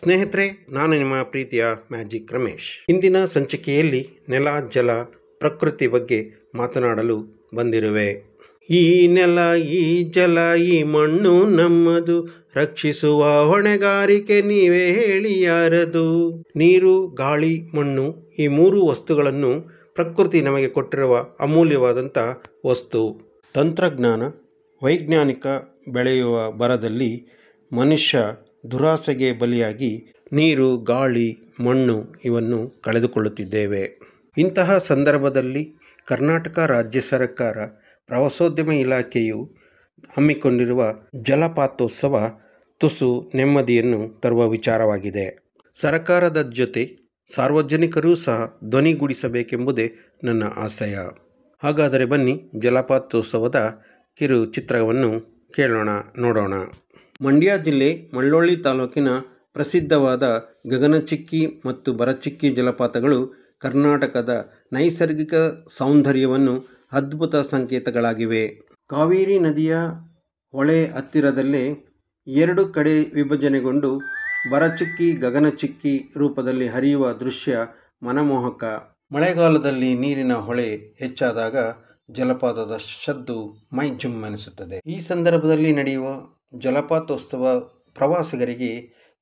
ಸ್ನೇಹಿತರೆ, ನಾನು ನಿಮ್ಮ ಪ್ರೀತಿಯ ಮ್ಯಾಜಿಕ್ ರಮೇಶ್. ಇಂದಿನ ಸಂಚಿಕೆಯಲ್ಲಿ ನೆಲ, ಜಲ, ಪ್ರಕೃತಿ ಬಗ್ಗೆ ಮಾತನಾಡಲು ಬಂದಿರುವೆ. ಈ ನೆಲ, ಈ ಜಲ, ಈ ಮಣ್ಣು ನಮ್ಮದು, ರಕ್ಷಿಸುವ ಹೊಣೆಗಾರಿಕೆ ನೀವೇ ಹೇಳಿ ಯಾರದು. ನೀರು, ಗಾಳಿ, ಮಣ್ಣು ಈ ಮೂರು ವಸ್ತುಗಳನ್ನು ಪ್ರಕೃತಿ ನಮಗೆ ಕೊಟ್ಟಿರುವ ಅಮೂಲ್ಯವಾದಂಥ ವಸ್ತು. ತಂತ್ರಜ್ಞಾನ, ವೈಜ್ಞಾನಿಕ ಬೆಳೆಯುವ ಭರದಲ್ಲಿ ಮನುಷ್ಯ ದುರಾಸೆಗೆ ಬಲಿಯಾಗಿ ನೀರು, ಗಾಳಿ, ಮಣ್ಣು ಇವನ್ನು ಕಳೆದುಕೊಳ್ಳುತ್ತಿದ್ದೇವೆ. ಇಂತಹ ಸಂದರ್ಭದಲ್ಲಿ ಕರ್ನಾಟಕ ರಾಜ್ಯ ಸರ್ಕಾರ ಪ್ರವಾಸೋದ್ಯಮ ಇಲಾಖೆಯು ಹಮ್ಮಿಕೊಂಡಿರುವ ಜಲಪಾತೋತ್ಸವ ತುಸು ನೆಮ್ಮದಿಯನ್ನು ತರುವ ವಿಚಾರವಾಗಿದೆ. ಸರ್ಕಾರದ ಜೊತೆ ಸಾರ್ವಜನಿಕರೂ ಸಹ ಧ್ವನಿಗೂಡಿಸಬೇಕೆಂಬುದೇ ನನ್ನ ಆಶಯ. ಹಾಗಾದರೆ ಬನ್ನಿ ಜಲಪಾತೋತ್ಸವದ ಕಿರು ಚಿತ್ರವನ್ನು ಕೇಳೋಣ, ನೋಡೋಣ. ಮಂಡ್ಯ ಜಿಲ್ಲೆ ಮಳವಳ್ಳಿ ತಾಲೂಕಿನ ಪ್ರಸಿದ್ಧವಾದ ಗಗನಚುಕ್ಕಿ ಮತ್ತು ಭರಚುಕ್ಕಿ ಜಲಪಾತಗಳು ಕರ್ನಾಟಕದ ನೈಸರ್ಗಿಕ ಸೌಂದರ್ಯವನ್ನು ಅದ್ಭುತ ಸಂಕೇತಗಳಾಗಿವೆ. ಕಾವೇರಿ ನದಿಯ ಹೊಳೆ ಹತ್ತಿರದಲ್ಲೇ ಎರಡು ಕಡೆ ವಿಭಜನೆಗೊಂಡು ಭರಚುಕ್ಕಿ, ಗಗನಚುಕ್ಕಿ ರೂಪದಲ್ಲಿ ಹರಿಯುವ ದೃಶ್ಯ ಮನಮೋಹಕ. ಮಳೆಗಾಲದಲ್ಲಿ ನೀರಿನ ಹೊಳೆ ಹೆಚ್ಚಾದಾಗ ಜಲಪಾತದ ಸದ್ದು ಮೈ ಜುಮ್ಮೆನಿಸುತ್ತದೆ. ಈ ಸಂದರ್ಭದಲ್ಲಿ ನಡೆಯುವ ಜಲಪಾತೋತ್ಸವ ಪ್ರವಾಸಿಗರಿಗೆ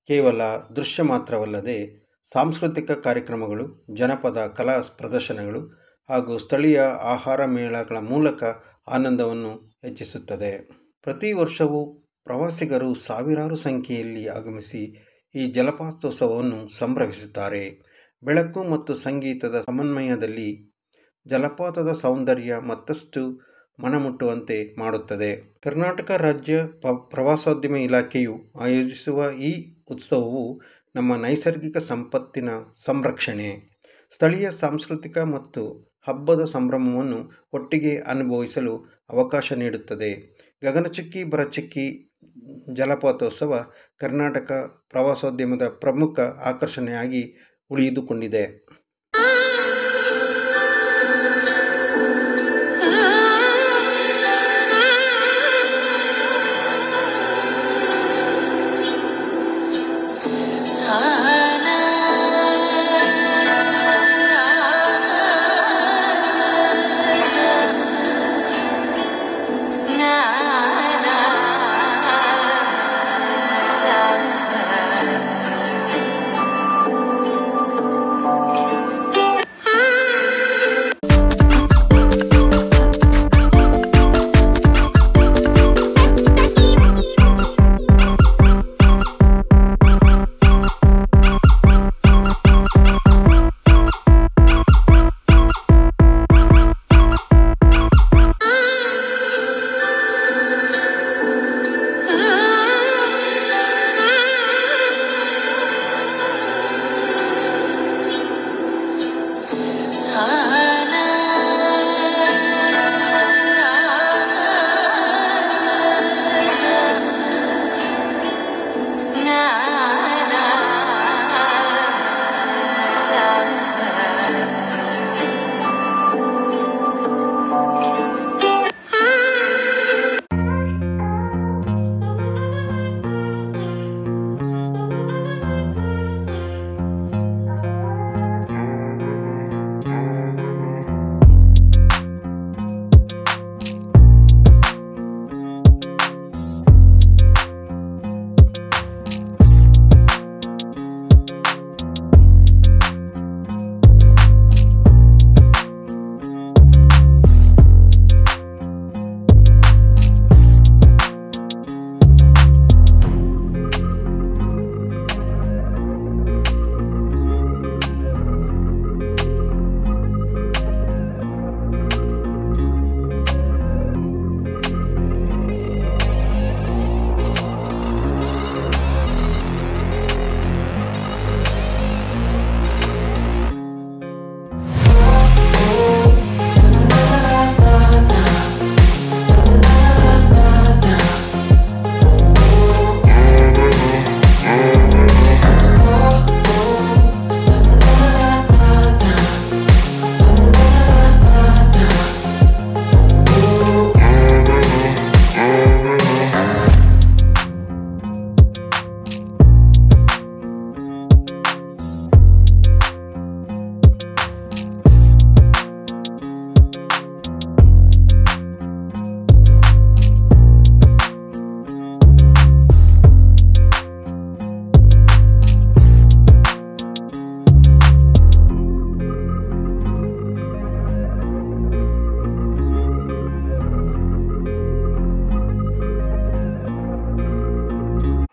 ಕೇವಲ ದೃಶ್ಯ ಮಾತ್ರವಲ್ಲದೆ ಸಾಂಸ್ಕೃತಿಕ ಕಾರ್ಯಕ್ರಮಗಳು, ಜನಪದ ಕಲಾ ಪ್ರದರ್ಶನಗಳು ಹಾಗೂ ಸ್ಥಳೀಯ ಆಹಾರ ಮೇಳಗಳ ಮೂಲಕ ಆನಂದವನ್ನು ಹೆಚ್ಚಿಸುತ್ತದೆ. ಪ್ರತಿ ವರ್ಷವೂ ಪ್ರವಾಸಿಗರು ಸಾವಿರಾರು ಸಂಖ್ಯೆಯಲ್ಲಿ ಆಗಮಿಸಿ ಈ ಜಲಪಾತೋತ್ಸವವನ್ನು ಸಂಭ್ರಮಿಸುತ್ತಾರೆ. ಬೆಳಕು ಮತ್ತು ಸಂಗೀತದ ಸಮನ್ವಯದಲ್ಲಿ ಜಲಪಾತದ ಸೌಂದರ್ಯ ಮತ್ತಷ್ಟು ಮನಮುಟ್ಟುವಂತೆ ಮಾಡುತ್ತದೆ. ಕರ್ನಾಟಕ ರಾಜ್ಯ ಪ್ರವಾಸೋದ್ಯಮ ಇಲಾಖೆಯು ಆಯೋಜಿಸುವ ಈ ಉತ್ಸವವು ನಮ್ಮ ನೈಸರ್ಗಿಕ ಸಂಪತ್ತಿನ ಸಂರಕ್ಷಣೆ, ಸ್ಥಳೀಯ ಸಾಂಸ್ಕೃತಿಕ ಮತ್ತು ಹಬ್ಬದ ಸಂಭ್ರಮವನ್ನು ಒಟ್ಟಿಗೆ ಅನುಭವಿಸಲು ಅವಕಾಶ ನೀಡುತ್ತದೆ. ಗಗನಚುಕ್ಕಿ, ಭರಚುಕ್ಕಿ ಜಲಪಾತೋತ್ಸವ ಕರ್ನಾಟಕ ಪ್ರವಾಸೋದ್ಯಮದ ಪ್ರಮುಖ ಆಕರ್ಷಣೆಯಾಗಿ ಉಳಿದುಕೊಂಡಿದೆ.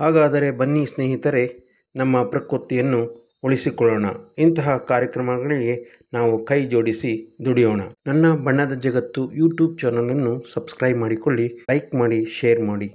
ಹಾಗಾದರೆ ಬನ್ನಿ ಸ್ನೇಹಿತರೆ, ನಮ್ಮ ಪ್ರಕೃತಿಯನ್ನು ಉಳಿಸಿಕೊಳ್ಳೋಣ. ಇಂತಹ ಕಾರ್ಯಕ್ರಮಗಳಿಗೆ ನಾವು ಕೈ ಜೋಡಿಸಿ ದುಡಿಯೋಣ. ನನ್ನ ಬಣ್ಣದ ಜಗತ್ತು ಯೂಟ್ಯೂಬ್ ಚಾನಲನ್ನು ಸಬ್ಸ್ಕ್ರೈಬ್ ಮಾಡಿಕೊಳ್ಳಿ, ಲೈಕ್ ಮಾಡಿ, ಶೇರ್ ಮಾಡಿ.